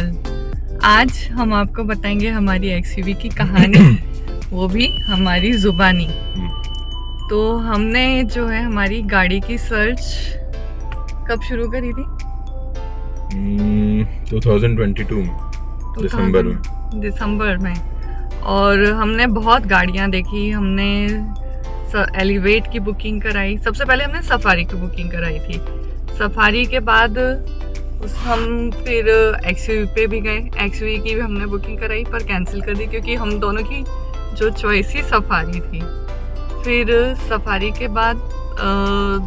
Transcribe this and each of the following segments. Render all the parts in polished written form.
Channel. आज हम आपको बताएंगे हमारी एक्सयूवी की कहानी, वो भी हमारी जुबानी। तो हमने जो है हमारी गाड़ी की सर्च कब शुरू करी थी? 2022 दिसंबर में। और हमने बहुत गाड़ियाँ देखी। हमने एलिवेट की बुकिंग कराई। सबसे पहले हमने सफारी की बुकिंग कराई थी। सफारी के बाद हम फिर एक्सयूवी पे भी गए। एक्सयूवी की भी हमने बुकिंग कराई पर कैंसिल कर दी क्योंकि हम दोनों की जो चॉइस ही सफारी थी। फिर सफारी के बाद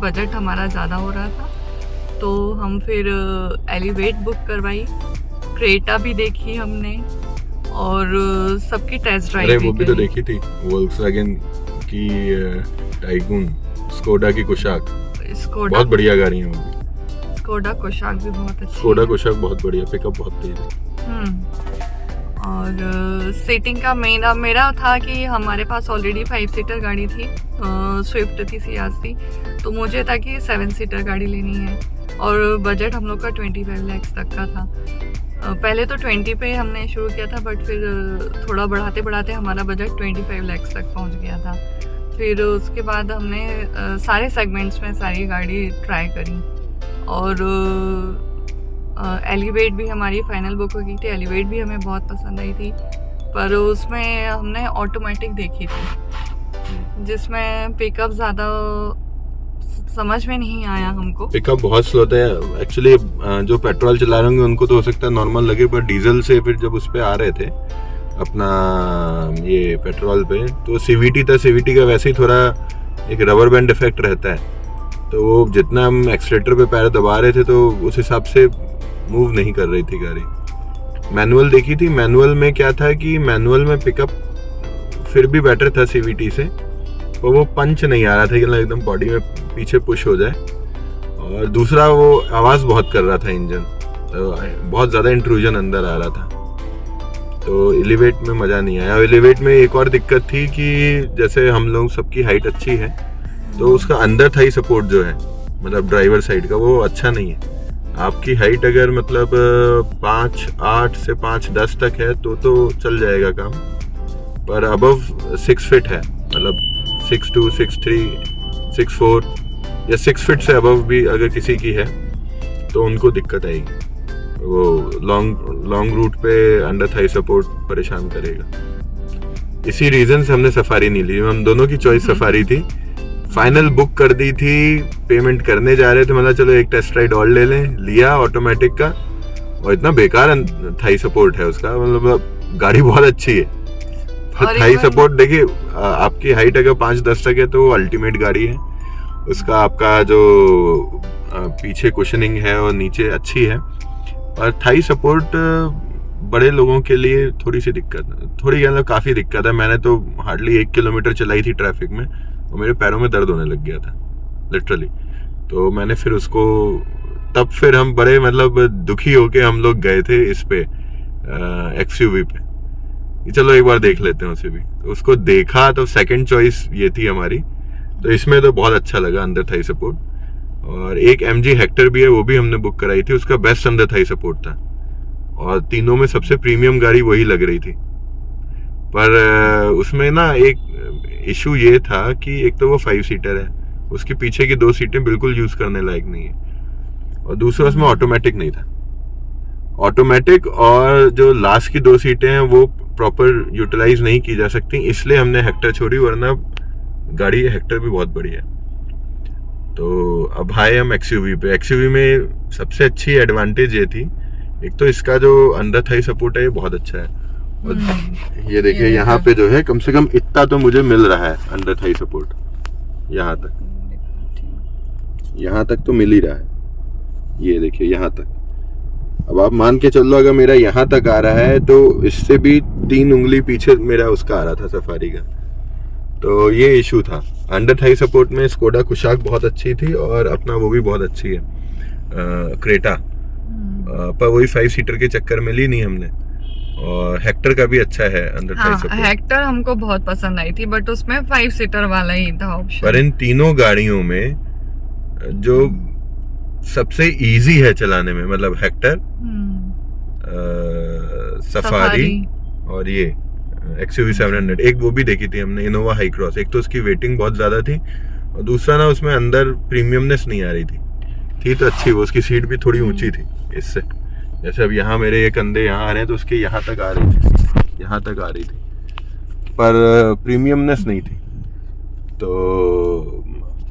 बजट हमारा ज़्यादा हो रहा था तो हम फिर एलिवेट बुक करवाई। क्रेटा भी देखी हमने और सबकी टेस्ट ड्राइव अरे वो भी तो देखी थी, वोल्क्सवैगन की टाइगून, स्कोडा की कुशाक। बहुत बढ़िया गाड़ी है वो भी। स्कोडा कुशाक भी बहुत अच्छी। स्कोडा कुशाक बहुत बढ़िया, पिकअप बहुत तेज है। और सीटिंग का मेरा था कि हमारे पास ऑलरेडी 5 सीटर गाड़ी थी, स्विफ्ट थी, सियाज थी, तो मुझे था कि 7 सीटर गाड़ी लेनी है और बजट हम लोग का 25 लाख तक का था। पहले तो 20 पे हमने शुरू किया था बट फिर थोड़ा बढ़ाते बढ़ाते हमारा बजट 25 लाख तक पहुंच गया था। फिर उसके बाद हमने सारे सेगमेंट्स में सारी गाड़ी ट्राई करी और एलिवेट भी हमारी फाइनल बुक हो गई थी। एलिवेट भी हमें बहुत पसंद आई थी पर उसमें हमने ऑटोमेटिक देखी थी जिसमें पिकअप ज़्यादा समझ में नहीं आया हमको। पिकअप बहुत स्लो था एक्चुअली। जो पेट्रोल चला रहे होंगे उनको तो हो सकता है नॉर्मल लगे, पर डीजल से फिर जब उस पर आ रहे थे अपना ये पेट्रोल पे, तो सीवीटी था। सीवीटी का वैसे ही थोड़ा एक रबर बैंड इफेक्ट रहता है, तो वो जितना हम एक्सीलेटर पे पैर दबा रहे थे तो उस हिसाब से मूव नहीं कर रही थी गाड़ी। मैनुअल देखी थी। मैनुअल में क्या था कि मैनुअल में पिकअप फिर भी बेटर था सीवीटी से, पर वो पंच नहीं आ रहा था कि एकदम बॉडी में पीछे पुश हो जाए। और दूसरा वो आवाज़ बहुत कर रहा था इंजन, तो बहुत ज़्यादा इंट्रूजन अंदर आ रहा था, तो एलिवेट में मज़ा नहीं आया। एलिवेट में एक और दिक्कत थी कि जैसे हम लोग सबकी हाइट अच्छी है तो उसका अंदर थाई सपोर्ट जो है, मतलब ड्राइवर साइड का, वो अच्छा नहीं है। आपकी हाइट अगर मतलब 5'8" से 5'10" तक है तो चल जाएगा काम, पर अबव 6 फीट है, मतलब 6'2", 6'3", 6'4" या 6 फीट से अबव भी अगर किसी की है तो उनको दिक्कत आएगी। वो लॉन्ग रूट पे अंडर थाई सपोर्ट परेशान करेगा। इसी रीजन से हमने सफारी नहीं ली। हम दोनों की चॉइस सफारी थी। फाइनल बुक कर दी थी, पेमेंट करने जा रहे थे, मतलब चलो एक टेस्ट राइड और ले लें। लिया ऑटोमेटिक का, और इतना बेकार थाई सपोर्ट है उसका, मतलब गाड़ी बहुत अच्छी है पर थाई सपोर्ट देखिए, आपकी हाइट अगर 5'10" तक है तो अल्टीमेट गाड़ी है। उसका आपका जो पीछे कुशनिंग है और नीचे अच्छी है, और थाई सपोर्ट बड़े लोगों के लिए थोड़ी सी दिक्कत, मतलब काफ़ी दिक्कत है। मैंने तो हार्डली 1 किलोमीटर चलाई थी ट्रैफिक में और मेरे पैरों में दर्द होने लग गया था लिटरली। तो मैंने फिर उसको, तब फिर हम बड़े मतलब दुखी होके हम लोग गए थे इस पे एक्सयूवी पे, चलो एक बार देख लेते हैं उसे भी। तो उसको देखा तो सेकंड चॉइस ये थी हमारी, तो इसमें तो बहुत अच्छा लगा अंदर थाई सपोर्ट। और एक MG हेक्टर भी है, वो भी हमने बुक कराई थी, उसका बेस्ट अंदर थाई सपोर्ट था और तीनों में सबसे प्रीमियम गाड़ी वही लग रही थी। पर उसमें ना एक इशू ये था कि एक तो वो 5 सीटर है, उसके पीछे की 2 सीटें बिल्कुल यूज करने लायक नहीं है, और दूसरा उसमें ऑटोमेटिक नहीं था। ऑटोमेटिक और जो लास्ट की 2 सीटें हैं वो प्रॉपर यूटिलाइज नहीं की जा सकती, इसलिए हमने हेक्टर छोड़ी, वरना गाड़ी हेक्टर भी बहुत बढ़िया है। तो अब आए हम एक्सयूवी पे। एक्सयूवी में सबसे अच्छी एडवांटेज ये थी, एक तो इसका जो अंदर थाई सपोर्ट है ये बहुत अच्छा है, और ये देखिए यहाँ पे जो है कम से कम इतना तो मुझे मिल रहा है अंडर थाई सपोर्ट, यहाँ तक तो मिल ही रहा है। ये देखिए यहाँ तक। अब आप मान के चल लो अगर मेरा यहाँ तक आ रहा है तो इससे भी 3 उंगली पीछे मेरा उसका आ रहा था सफारी का, तो ये इशू था। अंडर थाई सपोर्ट में स्कोडा कुशाक बहुत अच्छी थी और अपना वो भी बहुत अच्छी है क्रेटा, पर वही 5 सीटर के चक्कर में ली नहीं हमने। और हेक्टर का भी अच्छा है अंदर थाई सपोर्ट। हेक्टर हमको बहुत पसंद आई थी बट उसमें 5 सीटर वाला ही था ऑप्शन। पर इन तीनों गाड़ियों में जो सबसे इजी है चलाने में, मतलब हेक्टर, सफारी और ये XUV 700, एक वो भी देखी थी हमने इनोवा हाई क्रॉस। एक तो उसकी वेटिंग बहुत ज़्यादा थी और दूसरा ना उसमें अंदर प्रीमियमनेस नहीं आ रही थी तो अच्छी, वो उसकी सीट भी थोड़ी ऊंची थी इससे। जैसे अब यहाँ मेरे ये कंधे यहाँ आ रहे हैं तो उसके यहाँ तक आ रही थी, यहाँ तक आ रही थी, पर प्रीमियमनेस नहीं थी। तो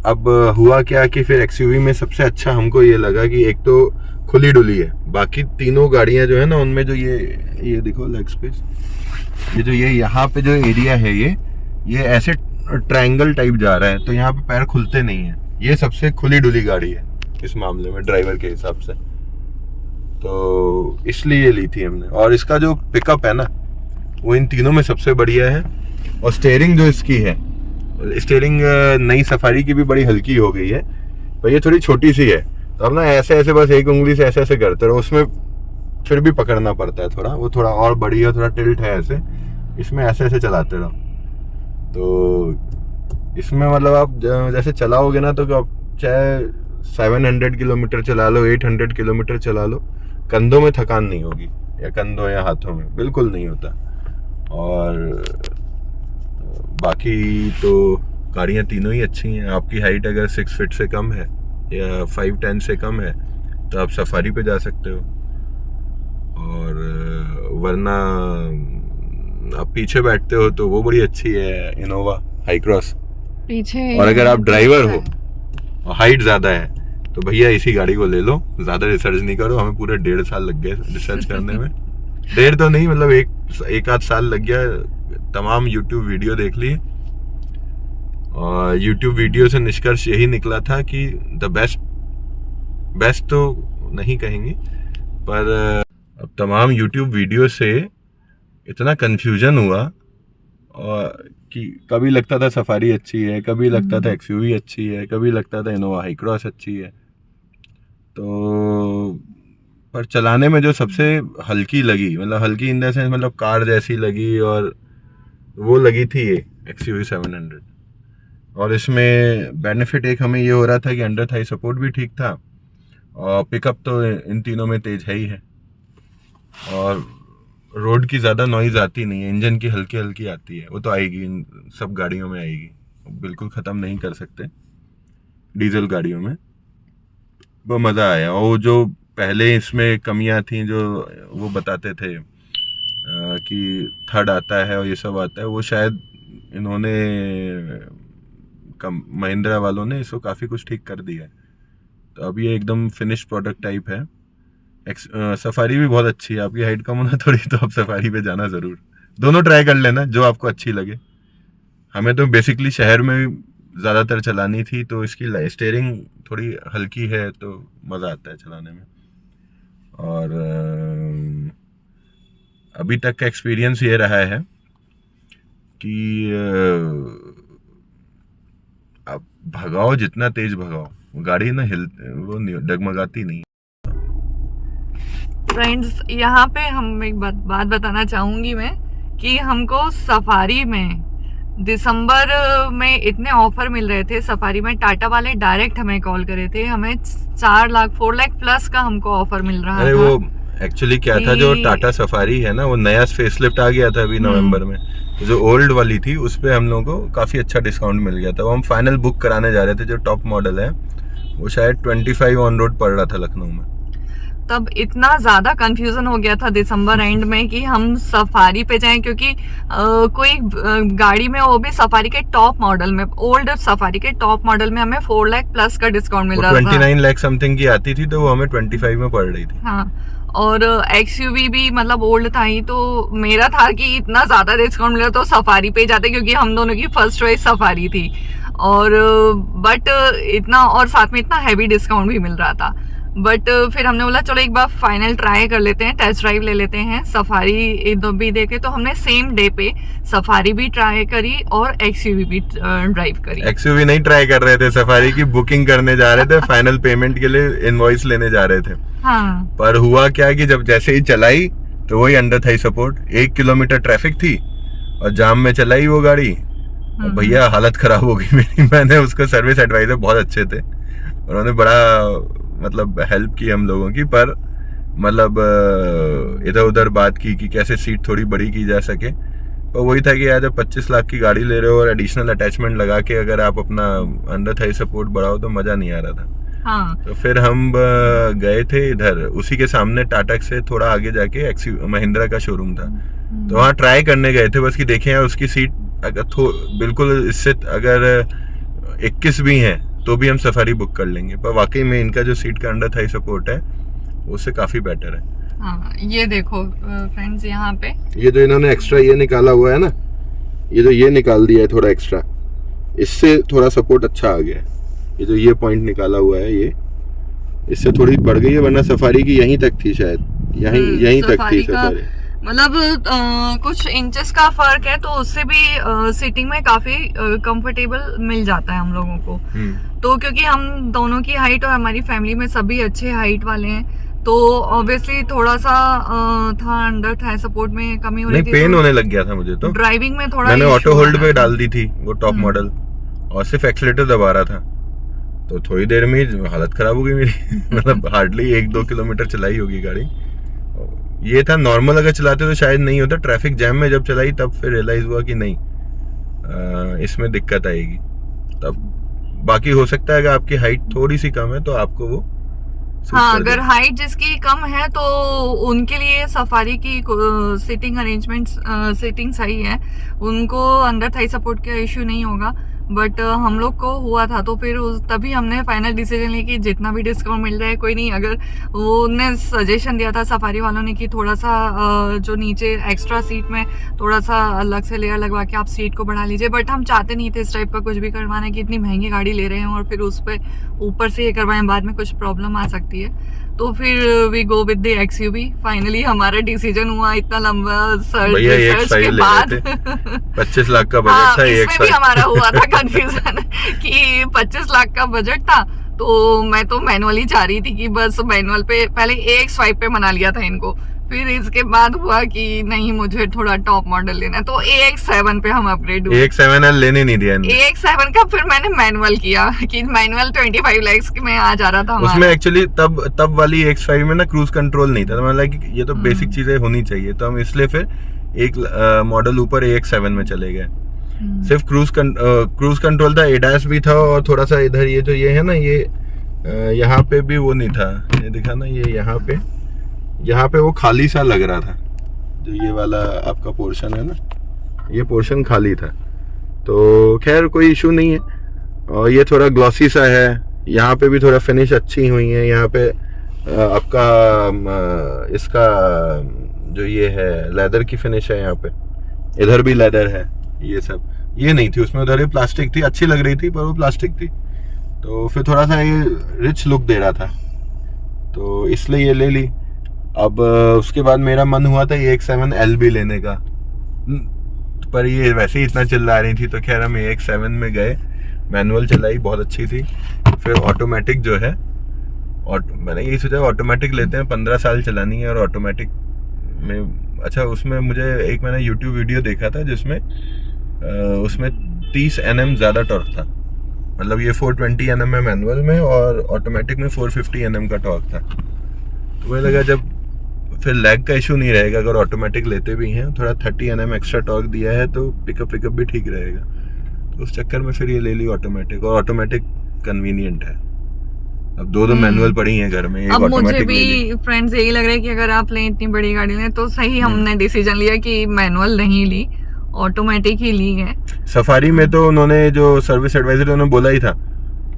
अब हुआ क्या कि फिर XUV में सबसे अच्छा हमको ये लगा कि एक तो खुली डुली है, बाकी तीनों गाड़ियां जो है ना उनमें जो ये देखो लेग स्पेस, ये जो ये यहाँ पे जो एरिया है ये ऐसे ट्रायंगल टाइप जा रहा है, तो यहाँ पे पैर खुलते नहीं है। ये सबसे खुली डुली गाड़ी है इस मामले में ड्राइवर के हिसाब से, तो इसलिए ली थी हमने। और इसका जो पिकअप है ना वो इन तीनों में सबसे बढ़िया है। और स्टीयरिंग जो इसकी है, स्टीयरिंग नई सफारी की भी बड़ी हल्की हो गई है, पर ये थोड़ी छोटी सी है, तो अब ना ऐसे ऐसे बस एक उंगली से ऐसे ऐसे करते रहो, उसमें फिर भी पकड़ना पड़ता है थोड़ा, वो थोड़ा और बड़ी है, थोड़ा टिल्ट है ऐसे, इसमें ऐसे ऐसे चलाते रहो। तो इसमें मतलब आप जैसे चलाओगे ना तो आप चाहे 700 किलोमीटर चला लो, 800 किलोमीटर चला लो, कंधों में थकान नहीं होगी, या कंधों या हाथों में बिल्कुल नहीं होता। और बाकी तो गाड़ियाँ तीनों ही अच्छी हैं। आपकी हाइट अगर 6 फीट से कम है या 5'10" से कम है तो आप सफारी पे जा सकते हो, और वरना आप पीछे बैठते हो तो वो बड़ी अच्छी है इनोवा हाई क्रॉस पीछे। और अगर आप ड्राइवर हो और हाइट ज़्यादा है तो भैया इसी गाड़ी को ले लो, ज़्यादा रिसर्च नहीं करो। हमें पूरे 1.5 साल लग गए रिसर्च करने में। 1.5 तो नहीं, मतलब एक आध साल लग गया। तमाम YouTube वीडियो देख ली और YouTube वीडियो से निष्कर्ष यही निकला था कि द बेस्ट तो नहीं कहेंगे, पर अब तमाम YouTube वीडियो से इतना कंफ्यूजन हुआ और कि कभी लगता था सफारी अच्छी है, कभी लगता था XUV अच्छी है, कभी लगता था इनोवा हाई क्रॉस अच्छी है। तो पर चलाने में जो सबसे हल्की लगी, मतलब हल्की इन द सेंस मतलब कार जैसी लगी, और वो लगी थी ये XUV 700। और इसमें बेनिफिट एक हमें ये हो रहा था कि अंडर थाई सपोर्ट भी ठीक था, और पिकअप तो इन तीनों में तेज है ही है, और रोड की ज़्यादा नॉइज़ आती नहीं है, इंजन की हल्की हल्की आती है। वो तो आएगी, इन सब गाड़ियों में आएगी, बिल्कुल ख़त्म नहीं कर सकते डीजल गाड़ियों में। वो मज़ा आया। और वो जो पहले इसमें कमियां थी जो वो बताते थे कि थर्ड आता है और ये सब आता है, वो शायद इन्होंने महिंद्रा वालों ने इसको काफ़ी कुछ ठीक कर दिया है। तो अब ये एकदम फिनिश प्रोडक्ट टाइप है। सफारी भी बहुत अच्छी है। आपकी हाइट कम होना थोड़ी, तो आप सफारी पे जाना ज़रूर, दोनों ट्राई कर लेना जो आपको अच्छी लगे। हमें तो बेसिकली शहर में ज़्यादातर चलानी थी, तो इसकी स्टीयरिंग थोड़ी हल्की है तो मज़ा आता है चलाने में। और अभी तक का एक्सपीरियंस ये रहा है कि आप भगाओ जितना तेज भगाओ, गाड़ी ना वो नहीं डगमगाती नहीं। फ्रेंड्स, यहाँ पे हम एक बात बताना चाहूँगी मैं कि हमको सफारी में दिसंबर में इतने ऑफर मिल रहे थे। सफारी में टाटा वाले डायरेक्ट हमें कॉल करे थे, हमें 4 लाख प्लस का हमको ऑफर मिल रहा था। वो एक्चुअली क्या था, जो टाटा सफारी है ना, वो नया फेसलिफ्ट आ गया था अभी नवंबर में। तो जो ओल्ड वाली थी उस पे हम लोगों को काफ़ी अच्छा डिस्काउंट मिल गया था। वो हम फाइनल बुक कराने जा रहे थे, जो टॉप मॉडल है वो शायद 25 ऑन रोड पड़ रहा था लखनऊ में। तब इतना ज़्यादा कंफ्यूजन हो गया था दिसंबर एंड में कि हम सफारी पे जाएं, क्योंकि कोई गाड़ी में, वो भी सफारी के टॉप मॉडल में, ओल्ड सफारी के टॉप मॉडल में हमें 4 लाख प्लस का डिस्काउंट मिल रहा था। 29 लाख समथिंग की आती थी, तो वो हमें 25 में पड़ रही थी। हाँ, और XUV भी मतलब ओल्ड था ही, तो मेरा था कि इतना ज़्यादा डिस्काउंट मिला तो सफारी पे जाते, क्योंकि हम दोनों की फर्स्ट चॉइस सफारी थी। और बट इतना, और साथ में इतना हैवी डिस्काउंट भी मिल रहा था। बट फिर हमने बोला चलो एक बार फाइनल ट्राई कर लेते हैं, टेस्ट ड्राइव ले लेते हैं, सफारी भी देखे। तो हमने सेम डे पे सफारी भी ट्राई करी और XUV भी ड्राइव करी। XUV नहीं ट्राई कर रहे थे, सफारी की बुकिंग करने जा रहे थे, फाइनल पेमेंट के लिए इनवॉइस लेने जा रहे थे। हाँ, पर हुआ क्या कि जब जैसे ही चलाई तो वही under Thai support, 1 kilometre traffic थी और जाम में चलाई वो गाड़ी, और भैया हालत खराब हो गई मेरी। मैंने उसको, सर्विस एडवाइजर बहुत अच्छे थे, उन्होंने बड़ा मतलब हेल्प की हम लोगों की, पर मतलब इधर उधर बात की कि कैसे सीट थोड़ी बड़ी की जा सके, पर वही था कि यार जब 25 लाख की गाड़ी ले रहे हो और एडिशनल अटैचमेंट लगा के अगर आप अपना अंडर थाई सपोर्ट बढ़ाओ तो मजा नहीं आ रहा था। हाँ। तो फिर हम गए थे इधर, उसी के सामने टाटा से थोड़ा आगे जाके महिंद्रा का शोरूम था, तो वहाँ ट्राई करने गए थे बस कि देखें यार उसकी सीट अगर बिल्कुल इससे अगर 21 भी है तो भी हम सफारी बुक कर लेंगे, पर वाकई में इनका जो सीट का अंडर थाई सपोर्ट है उससे काफी बेटर है। हाँ, ये देखो फ्रेंड्स यहाँ पे ये जो इन्होंने एक्स्ट्रा ये निकाला हुआ है ना, ये जो ये निकाल दिया है थोड़ा एक्स्ट्रा, इससे थोड़ा सपोर्ट अच्छा आ गया है। ये जो ये पॉइंट निकाला हुआ है ये इससे थोड़ी बढ़ गई है, वरना सफारी की यहीं तक थी शायद, यहीं तक थी सफारी। मतलब कुछ इंचेस का फर्क है तो उससे भी सीटिंग में काफी कंफर्टेबल मिल जाता है हम लोगों को। तो क्योंकि हम दोनों की हाइट और हमारी फैमिली में सभी अच्छे हाइट वाले हैं, तो ऑब्वियसली थोड़ा सा था अंडर थाई सपोर्ट में कमी हो रही थी। पेन होने लग गया था मुझे, तो ड्राइविंग में थोड़ा मैंने ऑटो होल्ड पे डाल दी थी वो टॉप मॉडल, और सिर्फ एक्सीलेटर दबा रहा था, तो थोड़ी देर में हालत खराब हो गई मेरी। मतलब हार्डली 1-2 किलोमीटर चलाई होगी गाड़ी। ये था नॉर्मल अगर चलाते तो शायद नहीं होता, ट्रैफिक जैम में जब चलाई तब फिर रियलाइज हुआ कि नहीं इसमें दिक्कत आएगी। तब बाकी हो सकता है अगर आपकी हाइट थोड़ी सी कम है तो आपको वो हाँ, अगर हाइट जिसकी कम है तो उनके लिए सफारी की सीटिंग अरेंजमेंट सीटिंग सही है, उनको अंडर थाई सपोर्ट का इश्यू नहीं होगा। बट हम लोग को हुआ था, तो फिर तभी हमने फाइनल डिसीजन लिया कि जितना भी डिस्काउंट मिल रहा है कोई नहीं। अगर उन्होंने सजेशन दिया था सफारी वालों ने कि थोड़ा सा जो नीचे एक्स्ट्रा सीट में थोड़ा सा अलग से लेयर लगवा के आप सीट को बढ़ा लीजिए, बट हम चाहते नहीं थे इस टाइप का कुछ भी करवाना कि इतनी महंगी गाड़ी ले रहे हैं और फिर उस पर ऊपर से ये करवाएं, बाद में कुछ प्रॉब्लम आ सकती है। तो फिर we go with the XUV. Finally हमारा डिसीजन हुआ इतना लंबा सर्च के बाद। 25 लाख का बजट था, इसमें भी हमारा हुआ था कंफ्यूजन कि 25 लाख का बजट था, तो मैं तो मैनुअली चाह रही थी कि बस मैनुअल पे पहले एक स्वाइप पे मना लिया था इनको, फिर इसके बाद हुआ कि नहीं मुझे थोड़ा टॉप मॉडल लेना है, तो AX7 पे हम अपग्रेड हुए। AX7L लेने नहीं दिया AX7 का फिर मैंने मैनुअल किया कि मैनुअल 25 लाख में आ जा रहा था हमारा। उसमें एक्चुअली तब वाली AX5 में ना क्रूज कंट्रोल नहीं था, तो मतलब कि ये तो बेसिक चीजें होनी चाहिए, तो हम इसलिए फिर एक मॉडल ऊपर AX7 में चले गए। सिर्फ क्रूज कंट्रोल था, ADAS भी था, और थोड़ा सा इधर ये जो ये है ना, ये यहाँ पे भी वो नहीं था, ये दिखा ना, ये यहाँ पे वो खाली सा लग रहा था, जो ये वाला आपका पोर्शन है ना, ये पोर्शन खाली था। तो खैर कोई इशू नहीं है, और ये थोड़ा ग्लॉसी सा है, यहाँ पे भी थोड़ा फिनिश अच्छी हुई है। यहाँ पे आपका इसका जो ये है लेदर की फिनिश है, यहाँ पे इधर भी लेदर है, ये सब ये नहीं थी उसमें, उधर ये प्लास्टिक थी, अच्छी लग रही थी पर वो प्लास्टिक थी, तो फिर थोड़ा सा ये रिच लुक दे रहा था, तो इसलिए ये ले ली। अब उसके बाद मेरा मन हुआ था AX7L भी लेने का, पर ये वैसे ही इतना चिल्ला रही थी, तो खैर हम AX7 में गए, मैनुअल चलाई, बहुत अच्छी थी। फिर ऑटोमेटिक जो है, मैंने यही सोचा ऑटोमेटिक लेते हैं, 15 साल चलानी है, और ऑटोमेटिक में अच्छा, उसमें मुझे मैंने यूट्यूब वीडियो देखा था जिसमें उसमें 30 Nm ज़्यादा टॉर्क था, मतलब ये 420 Nm है मैनुअल में, और ऑटोमेटिक में 450 Nm का टॉर्क था। तो मुझे लगा जब फिर लैग का इशू नहीं रहेगा, अगर ऑटोमेटिक लेते भी हैं, थोड़ा 30 Nm एक्स्ट्रा टॉर्क दिया है तो पिकअप भी ठीक रहेगा, तो उस चक्कर में फिर ये ले ली ऑटोमेटिक, और ऑटोमेटिक कन्वीनियंट है। अब दो मैनुअल पड़ी हैं घर में, अब मुझे भी फ्रेंड्स यही लग रहा है कि अगर आप लें इतनी बड़ी गाड़ी लें तो सही, हमने डिसीजन लिया कि मैनुअल नहीं ली, ऑटोमेटिक ही ली है। सफारी में तो उन्होंने जो सर्विस एडवाइजर उन्होंने बोला ही था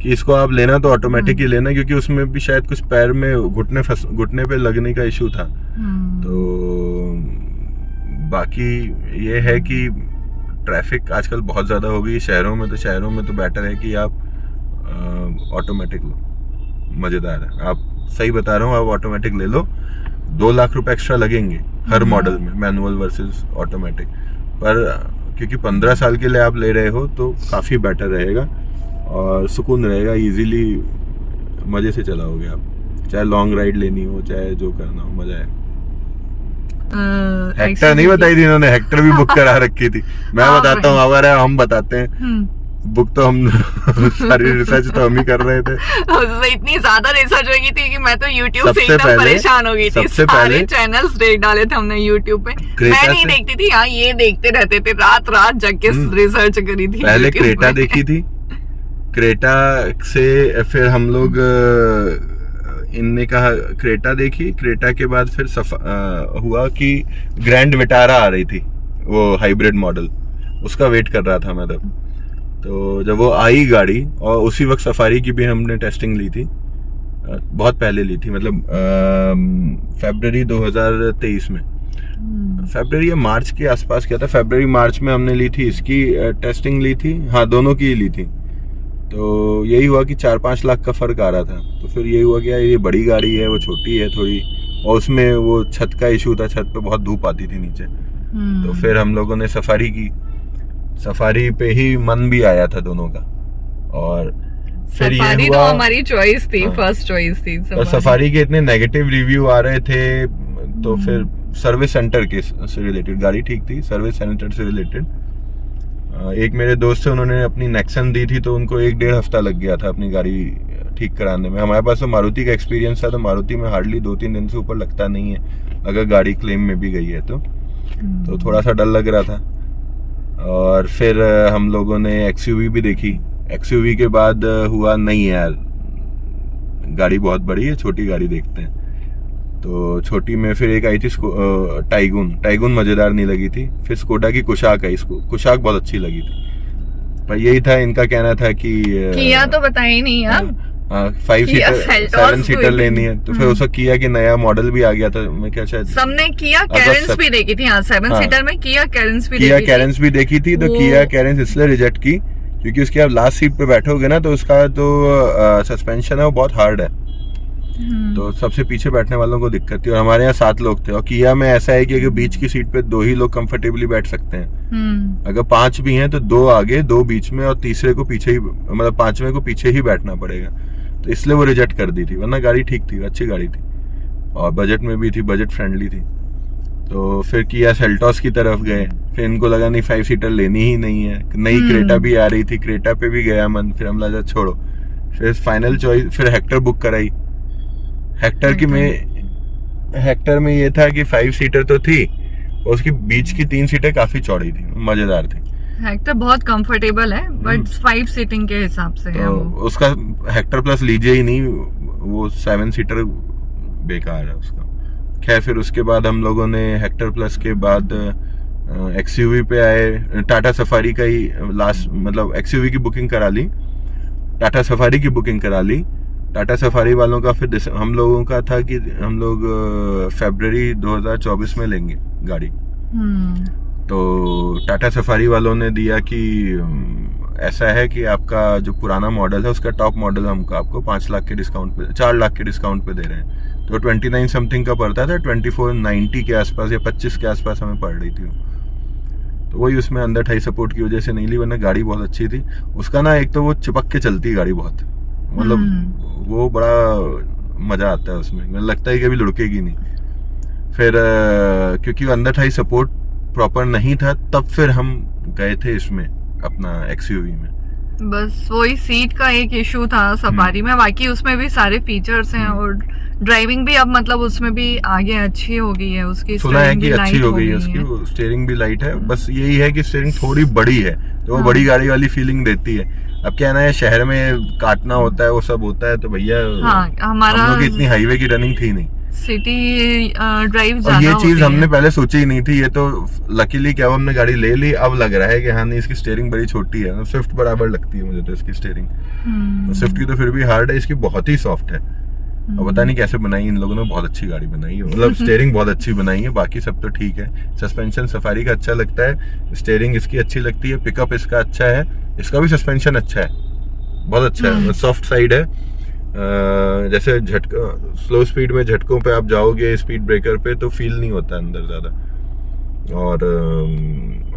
कि इसको आप लेना तो ऑटोमेटिक ही लेना, क्योंकि उसमें भी शायद कुछ पैर में घुटने पे लगने का इशू था। तो बाकी ये है कि ट्रैफिक आजकल बहुत ज़्यादा हो गई शहरों में, तो शहरों में तो बेटर है कि आप ऑटोमेटिक लो, मज़ेदार है। आप सही बता रहा हूँ, आप ऑटोमेटिक ले लो, 2 लाख रुपए एक्स्ट्रा लगेंगे हर मॉडल में, मैनुअल वर्सेस ऑटोमेटिक, पर क्योंकि 15 साल के लिए आप ले रहे हो तो काफ़ी बेटर रहेगा और सुकून रहेगा, इजीली मज़े से चलाओगे आप, चाहे लॉन्ग राइड लेनी हो, चाहे जो करना हो, मज़ा है। हेक्टर नहीं बताई थी इन्होंने, हेक्टर भी बुक करा रखी थी। मैं बताता हूँ, अगर हम बताते हैं बुक तो हम सारी रिसर्च तो हम ही कर रहे थे। उससे इतनी ज्यादा रिसर्च हो गई थी कि मैं तो YouTube से सबसे एकदम पहले- परेशान हो गई थी। सबसे सारे पहले- चैनल्स देख डाले थे हमने YouTube पे। क्रेटा मैं नहीं से- देखती थी, हाँ ये देखते रहते थे, रात रात जग के रिसर्च करी थी। पहले YouTube क्रेटा पे। देखी थी, क्रेटा से फिर हम लोग इनने कहा क्रेटा देखी, क्रेटा के बाद फिर हुआ कि ग्रैंड विटारा आ रही थी, वो हाइब्रिड मॉडल, उसका वेट कर रहा था मैं तब। तो जब वो आई गाड़ी, और उसी वक्त सफारी की भी हमने टेस्टिंग ली थी, बहुत पहले ली थी, मतलब फरवरी 2023 में, फरवरी या मार्च के आसपास किया था। फरवरी मार्च में हमने ली थी, इसकी टेस्टिंग ली थी, हाँ दोनों की ली थी। तो यही हुआ कि 4-5 लाख का फर्क आ रहा था। तो फिर यही हुआ कि यार ये बड़ी गाड़ी है, वो छोटी है थोड़ी, और उसमें वो छत का इशू था, छत पे बहुत धूप आती थी नीचे। तो फिर हम लोगों ने सफारी की, सफारी पे ही मन भी आया था दोनों का। और फिर सफारी ये तो हुआ, हमारी चॉइस थी, हाँ। फर्स्ट चॉइस थी और सफारी के इतने नेगेटिव रिव्यू आ रहे थे, तो फिर सर्विस सेंटर के से रिलेटेड, गाड़ी ठीक थी, सर्विस सेंटर से रिलेटेड। एक मेरे दोस्त थे, उन्होंने अपनी नेक्सन दी थी, तो उनको 1-1.5 हफ्ता लग गया था अपनी गाड़ी ठीक कराने में। हमारे पास तो मारुति का एक्सपीरियंस था, तो मारुति में हार्डली 2-3 दिन से ऊपर लगता नहीं है अगर गाड़ी क्लेम में भी गई है तो थोड़ा सा डर लग रहा था। और फिर हम लोगों ने XUV भी देखी। XUV के बाद हुआ नहीं यार, गाड़ी बहुत बड़ी है, छोटी गाड़ी देखते हैं। तो छोटी में फिर एक आई थी टाइगुन मजेदार नहीं लगी थी। फिर स्कोडा की कुशाक आई, कुशाक बहुत अच्छी लगी थी। पर यही था, इनका कहना था कि किया तो बताया ही नहीं यार। 5 किया सीटर Seltos 7 सीटर लेनी है। तो फिर उसका किया कि नया मॉडल भी आ गया था, मैं क्या शायद सबने किया कैरेंस भी देखी थी, हाँ 7 हाँ। सीटर में किया कैरेंस भी किया देखी कैरेंस भी देखी थी। तो वो- किया कैरेंस इसलिए रिजेक्ट की क्योंकि उसकी आप लास्ट सीट पे बैठोगे ना, तो उसका जो सस्पेंशन है वो बहुत हार्ड है, तो सबसे पीछे बैठने वालों को दिक्कत थी। और हमारे यहाँ 7 लोग थे, और किया में ऐसा है कि बीच की सीट पे 2 ही लोग कंफर्टेबली बैठ सकते हैं। अगर 5 भी हैं तो 2 आगे 2 बीच में, और तीसरे को पीछे ही, मतलब 5वें को पीछे ही बैठना पड़ेगा। तो इसलिए वो रिजेक्ट कर दी थी, वरना गाड़ी ठीक थी, अच्छी गाड़ी थी, और बजट में भी थी, बजट फ्रेंडली थी। तो फिर किया सेल्टॉस की तरफ गए। फिर इनको लगा नहीं 5 सीटर लेनी ही नहीं है, नई क्रेटा भी आ रही थी, क्रेटा पे भी गया मन। फिर हम लगा छोड़ो, फिर फाइनल चॉइस फिर हेक्टर बुक कराई। हेक्टर में ये था कि 5 सीटर तो थी, और उसकी बीच की 3 सीटें काफी चौड़ी थी, मजेदार थी। हेक्टर बहुत कंफर्टेबल है, बट 5 सीटिंग के हिसाब से है तो वो। उसका हेक्टर प्लस लीजिए ही नहीं, वो 7 सीटर बेकार है उसका। खैर फिर उसके बाद हम लोगों ने हेक्टर प्लस के बाद XUV पे आए। टाटा सफारी का ही लास्ट, मतलब XUV की बुकिंग करा ली, टाटा सफारी की बुकिंग करा ली। टाटा सफारी वालों का फिर हम लोगों का था कि हम लोग फरवरी 2024 में लेंगे गाड़ी। तो टाटा सफारी वालों ने दिया कि ऐसा है कि आपका जो पुराना मॉडल है उसका टॉप मॉडल हम आपको 5 लाख के डिस्काउंट पे, 4 लाख के डिस्काउंट पे दे रहे हैं। तो 29 समथिंग का पड़ता था, 2490 के आसपास या 25 के आसपास हमें पड़ रही थी। तो वही उसमें अंदर ठाई सपोर्ट की वजह से नहीं ली, वरना गाड़ी बहुत अच्छी थी। उसका ना एक तो वो चिपक के चलती गाड़ी बहुत, मतलब वो बड़ा मजा आता है उसमें, मुझे लगता है कि अभी लुढ़केगी नहीं। फिर क्योंकि अंदर ठाई सपोर्ट प्रॉपर नहीं था, तब फिर हम गए थे इसमें अपना XUV में। बस वही सीट का एक इशू था सफारी में, बाकी उसमें भी सारे फीचर्स हैं, और ड्राइविंग भी अब मतलब उसमें भी आगे अच्छी हो गई है उसकी। सुना है कि अच्छी हो गई है उसकी, स्टीयरिंग भी लाइट है। बस यही है कि स्टीयरिंग थोड़ी बड़ी है, तो वो बड़ी गाड़ी वाली फीलिंग देती है। अब क्या है ना, शहर में काटना होता है, वो सब होता है, तो भैया हमारा हम लोग की इतनी हाईवे की रनिंग थी नहीं, सिटी ड्राइव और ज्यादा ये चीज होती हमने है। पहले सोची ही नहीं थी। ये तो लकीली क्या हमने गाड़ी ले ली, अब लग रहा है कि हाँ नहीं इसकी स्टीयरिंग बड़ी छोटी है। स्विफ्ट बराबर लगती है मुझे तो इसकी स्टीयरिंग। स्विफ्ट की तो फिर भी हार्ड है, इसकी बहुत ही सॉफ्ट है। और पता नहीं कैसे बनाई इन लोगों ने, बहुत अच्छी गाड़ी बनाई है, मतलब स्टीयरिंग बहुत अच्छी बनाई है। बाकी सब तो ठीक है, सस्पेंशन सफारी का अच्छा लगता है, स्टीयरिंग इसकी अच्छी लगती है, पिकअप इसका अच्छा है, इसका भी सस्पेंशन अच्छा है, बहुत अच्छा है, सॉफ्ट साइड है। जैसे झटका स्लो स्पीड में झटकों पे आप जाओगे स्पीड ब्रेकर पे तो फील नहीं होता अंदर ज्यादा। और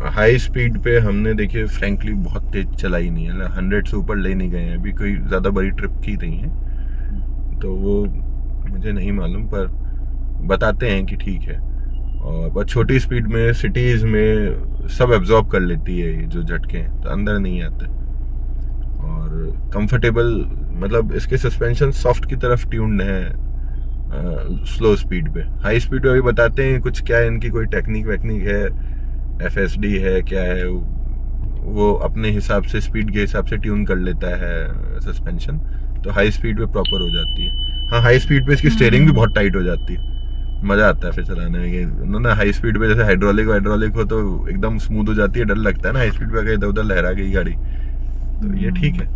हाई स्पीड पे हमने देखिए फ्रैंकली बहुत तेज चलाई नहीं है, 100 से ऊपर ले नहीं गए हैं अभी, कोई ज्यादा बड़ी ट्रिप की नहीं है, तो वो मुझे नहीं मालूम, पर बताते हैं कि ठीक है। और पर छोटी स्पीड में सिटीज में सब एब्जॉर्ब कर लेती है ये जो झटके हैं, तो अंदर नहीं आते। कंफर्टेबल, मतलब इसके सस्पेंशन सॉफ्ट की तरफ ट्यून्ड है स्लो स्पीड पे। हाई स्पीड पे अभी बताते हैं कुछ क्या है, इनकी कोई टेक्निक वेक्निक है, FSD है, क्या है, वो अपने हिसाब से स्पीड के हिसाब से ट्यून कर लेता है सस्पेंशन, तो हाई स्पीड पे प्रॉपर हो जाती है। हाँ, हाई स्पीड पे इसकी स्टीयरिंग भी बहुत टाइट हो जाती है, मजा आता है फिर चलाने में। उन्होंने हाई स्पीड पे जैसे हाइड्रोलिक हो तो एकदम स्मूथ हो जाती है, डर लगता है ना हाई स्पीड पे अगर इधर उधर लहरा गई गाड़ी, तो ये ठीक है।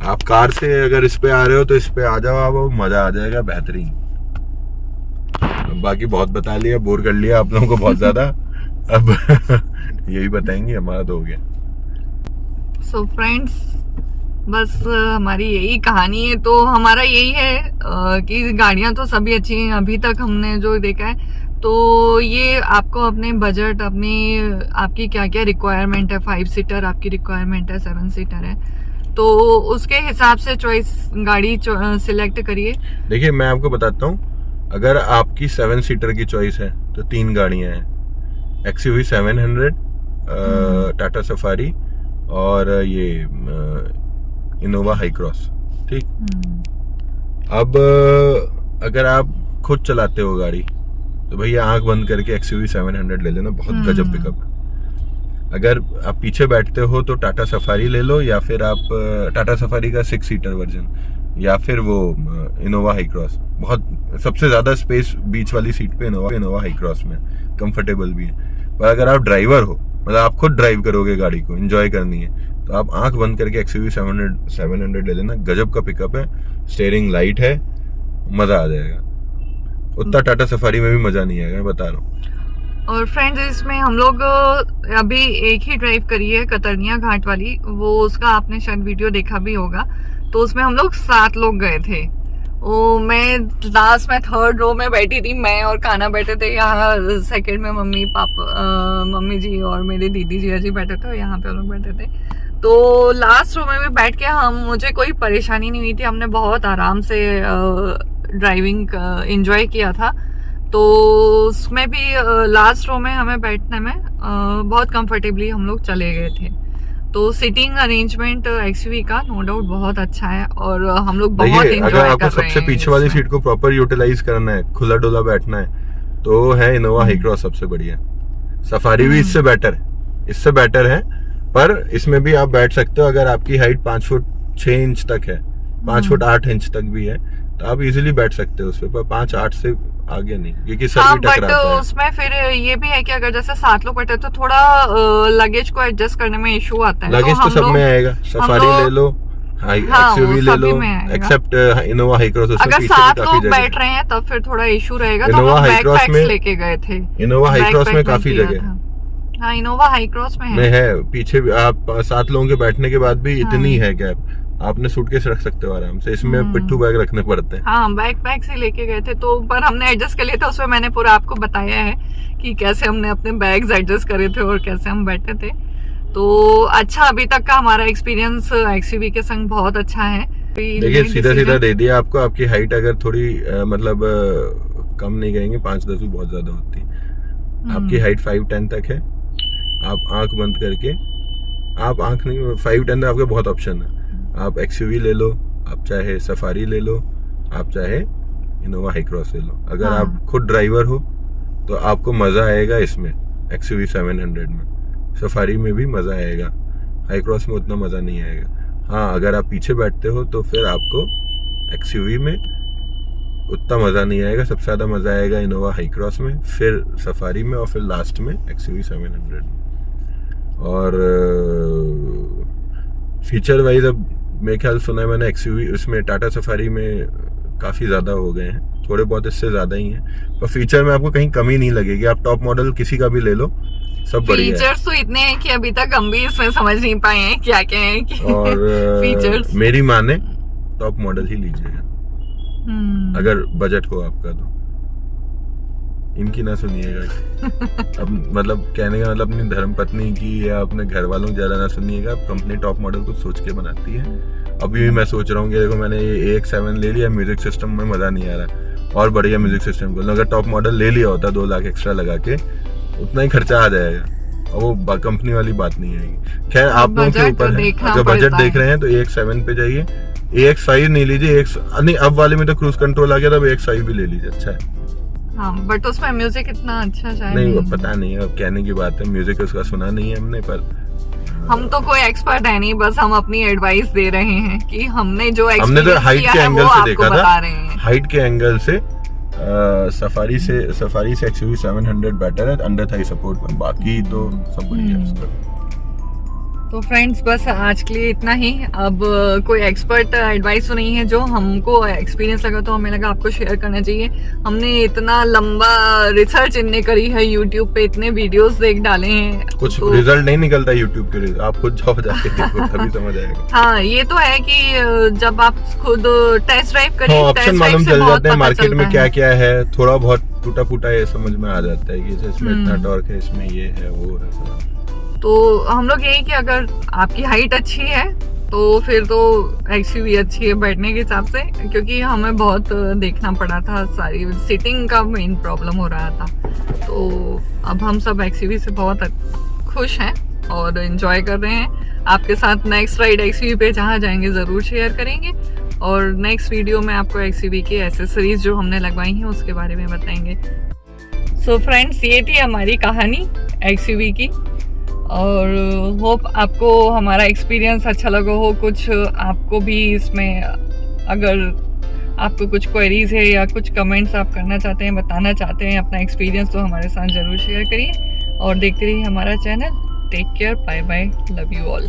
आप कार से अगर इस पे आ रहे हो तो इस पे आ जाओ, आप मजा आ जाएगा, बेहतरीन। बाकी बहुत बता लिया, बोर कर लिया आप लोगों को बहुत ज्यादा, अब यही बताएंगे, हमारा तो हो गया। सो फ्रेंड्स, बस हमारी यही कहानी है। तो हमारा यही है कि गाड़ियां तो सभी अच्छी हैं अभी तक हमने जो देखा है। तो ये आपको अपने बजट, आपकी क्या क्या रिक्वायरमेंट है, 5 सीटर आपकी रिक्वायरमेंट है, 7 सीटर है, तो उसके हिसाब से गाड़ी सिलेक्ट करिए। देखिए मैं आपको बताता हूँ, अगर आपकी 7 सीटर की चॉइस है तो 3 गाड़ियां हैं, XUV 700, टाटा सफारी और ये इनोवा हाई क्रॉस, ठीक। अब अगर आप खुद चलाते हो गाड़ी तो भैया आंख बंद करके XUV 700 ले लेना, बहुत गजब पिकअप है। अगर आप पीछे बैठते हो तो टाटा सफारी ले लो, या फिर आप टाटा सफारी का 6 सीटर वर्जन, या फिर वो इनोवा हाई क्रॉस। बहुत सबसे ज्यादा स्पेस बीच वाली सीट पे इनोवा हाई क्रॉस में, कंफर्टेबल भी है। पर अगर आप ड्राइवर हो, मतलब आप खुद ड्राइव करोगे गाड़ी को, एंजॉय करनी है, तो आप आंख बंद करके XUV 700 ले लेना, गजब का पिकअप है, स्टीयरिंग लाइट है, मजा आ जाएगा। उतना टाटा सफारी में भी मजा नहीं आएगा, मैं बता रहा हूँ। और फ्रेंड्स, इसमें हम लोग अभी एक ही ड्राइव करी है, कतरनिया घाट वाली, वो उसका आपने शायद वीडियो देखा भी होगा। तो उसमें हम लोग 7 लोग गए थे। वो मैं लास्ट में 3rd रो में बैठी थी, मैं और कान्हा बैठे थे यहाँ, 2nd में मम्मी जी और मेरे दीदी जी अजी बैठे थे, यहाँ पे हम लोग बैठे थे। तो लास्ट रो में भी बैठ के मुझे कोई परेशानी नहीं हुई थी, हमने बहुत आराम से ड्राइविंग एंजॉय किया था। तो उसमें भी लास्ट रो में हमें बैठने में बहुत कंफर्टेबली हम लोग चले गए थे। तो सीटिंग अरेंजमेंट XUV का नो डाउट बहुत अच्छा है, और हम लोग बहुत एंजॉय कर रहे हैं। अगर आपको सबसे पीछे वाली सीट को प्रॉपर यूटिलाइज करना है, खुला डुला बैठना है, तो है इनोवा हाई क्रॉस सबसे बढ़िया। सफारी भी इससे बेटर है, पर इसमें भी आप बैठ सकते हो अगर आपकी हाइट 5 फुट 6 इंच तक है, 5 फुट 8 इंच तक भी है, तो आप इजीली बैठ सकते हो उस पर, 5-8 से आगे नहीं, क्योंकि सर भी टकराता है। उसमें फिर ये भी है कि अगर जैसे 7 लोग बैठे तो थोड़ा लगेज को एडजस्ट करने में इशू आता है। लगेज तो सब में आएगा, सफारी ले लो, XUV ले लो, एक्सेप्ट इनोवा हाई क्रॉस। अगर 7 लोग बैठ रहे हैं तब फिर थोड़ा इशू रहेगा। तो हम बैकपैक्स लेके गए थे, इनोवा हाई क्रॉस में काफी जगह। हाँ, इनोवा हाई क्रॉस में है पीछे भी, आप 7 लोगों के बैठने के बाद भी इतनी है गैप, आपने सूटकेस रख सकते हो आराम से। इसमें पिट्ठू बैग रखने पड़ते हैं। हाँ, बैकपैक से लेके गए थे, तो पर हमने एडजस्ट कर लिया था। उसमें मैंने पूरा आपको बताया है कि कैसे हमने अपने बैग्स एडजस्ट करे थे और कैसे हम बैठे थे। तो अच्छा, अभी तक का हमारा एक्सपीरियंस XUV के संग बहुत अच्छा है। देखिए सीधा दे दिया आपको। आपकी हाइट अगर थोड़ी मतलब कम नहीं कहेंगे, 5-10 भी बहुत ज्यादा होती है। आपकी हाइट 5'10" तक है। आप आंख बंद करके, आप आंख नहीं, 5'10" आपके बहुत ऑप्शन है। आप XUV ले लो, आप चाहे सफारी ले लो, आप चाहे इनोवा हाई क्रॉस ले लो। अगर आप खुद ड्राइवर हो तो आपको मजा आएगा इसमें, XUV 700 में। सफारी में भी मजा आएगा, हाई क्रॉस में उतना मजा नहीं आएगा। हाँ, अगर आप पीछे बैठते हो तो फिर आपको XUV में उतना मजा नहीं आएगा। सबसे ज्यादा मजा आएगा इनोवा हाई क्रॉस में, फिर सफारी में, और फिर लास्ट में XUV 700 में। और फीचर वाइज अब मेरे ख्याल सुना है मैंने, XUV उसमें टाटा सफारी में काफी ज्यादा हो गए हैं, थोड़े बहुत इससे ज्यादा ही हैं, पर फीचर में आपको कहीं कमी नहीं लगेगी। आप टॉप मॉडल किसी का भी ले लो, सब बढ़िया है। फीचर्स तो इतने हैं कि अभी तक हम भी इसमें समझ नहीं पाए हैं क्या क्या है कि और फीचर्स। मेरी माने टॉप मॉडल ही लीजिएगा अगर बजट हो आपका तो। इनकी ना सुनिएगा। अब मतलब कहने का मतलब अपनी धर्मपत्नी की या अपने घर वालों की ज्यादा ना सुनिएगा। कंपनी टॉप मॉडल को सोच के बनाती है। अभी भी मैं सोच रहा हूँ कि देखो मैंने ये AX7 ले लिया, म्यूजिक सिस्टम में मजा नहीं आ रहा, और बढ़िया म्यूजिक सिस्टम को अगर टॉप मॉडल ले लिया होता 2 लाख एक्स्ट्रा लगा के, उतना ही खर्चा आ जाएगा। वो कंपनी वाली बात नहीं आएगी। खैर आप लोगों के बजट ऊपर है, देखना अगर बजट पड़ता देख है। रहे हैं तो AX7 पे जाइए, AX5 नहीं लीजिए, नहीं अब वाले में तो क्रूज कंट्रोल आ गया था, अब AX5 भी ले लीजिए, अच्छा है। हाँ बट उसमें म्यूजिक इतना अच्छा शायद नहीं वो पता नहीं, अब कहने की बात है, म्यूजिक उसका सुना नहीं है हमने, पर हम तो कोई एक्सपर्ट है नहीं, बस हम अपनी एडवाइस दे रहे हैं कि हमने जो हमने तो एक्सपीरियंस हाइट किया के है वो एंगल से आपको देखा बता था, रहे हैं। हाइट के एंगल से सफारी से XUV 700 बेटर है अंडर थाई सपोर्ट में, बाकी तो सब बढ़िया है उसका। तो फ्रेंड्स बस आज के लिए इतना ही। अब कोई एक्सपर्ट एडवाइस तो नहीं है, जो हमको एक्सपीरियंस लगा तो हमें लगा आपको शेयर करना चाहिए। हमने इतना लंबा रिसर्च इनने करी है, यूट्यूब पे इतने वीडियोस देख डाले हैं, कुछ तो रिजल्ट नहीं निकलता यूट्यूब के, आप खुद जाओ जाके देखो तभी समझ आएगा। हाँ ये तो है कि जब आप खुद टेस्ट ड्राइव करिए, हाँ, ऑप्शन टेस्ट ड्राइव मालूम से चल बहुत जाते हैं पता मार्केट में चलता क्या है। क्या है, थोड़ा बहुत टूटा फूटा ये समझ में आ जाता है कि इसमें इतना टॉर्क है, इसमें ये है वो है। तो हम लोग यही कि अगर आपकी हाइट अच्छी है तो फिर तो एक्सयूवी अच्छी है बैठने के हिसाब से, क्योंकि हमें बहुत देखना पड़ा था, सारी सिटिंग का मेन प्रॉब्लम हो रहा था। तो अब हम सब एक्सयूवी से बहुत खुश हैं और एंजॉय कर रहे हैं। आपके साथ नेक्स्ट राइड एक्सयूवी पे जहाँ जाएंगे ज़रूर शेयर करेंगे, और नेक्स्ट वीडियो में आपको एक्सयूवी की एसेसरीज जो हमने लगवाई हैं उसके बारे में बताएंगे। सो फ्रेंड्स ये थी हमारी कहानी एक्सयूवी की, और होप आपको हमारा एक्सपीरियंस अच्छा लगा हो। कुछ आपको भी इसमें अगर आपको कुछ क्वेरीज है या कुछ कमेंट्स आप करना चाहते हैं, बताना चाहते हैं अपना एक्सपीरियंस, तो हमारे साथ ज़रूर शेयर करिए और देखते रहिए हमारा channel. Take care, bye bye, love you all.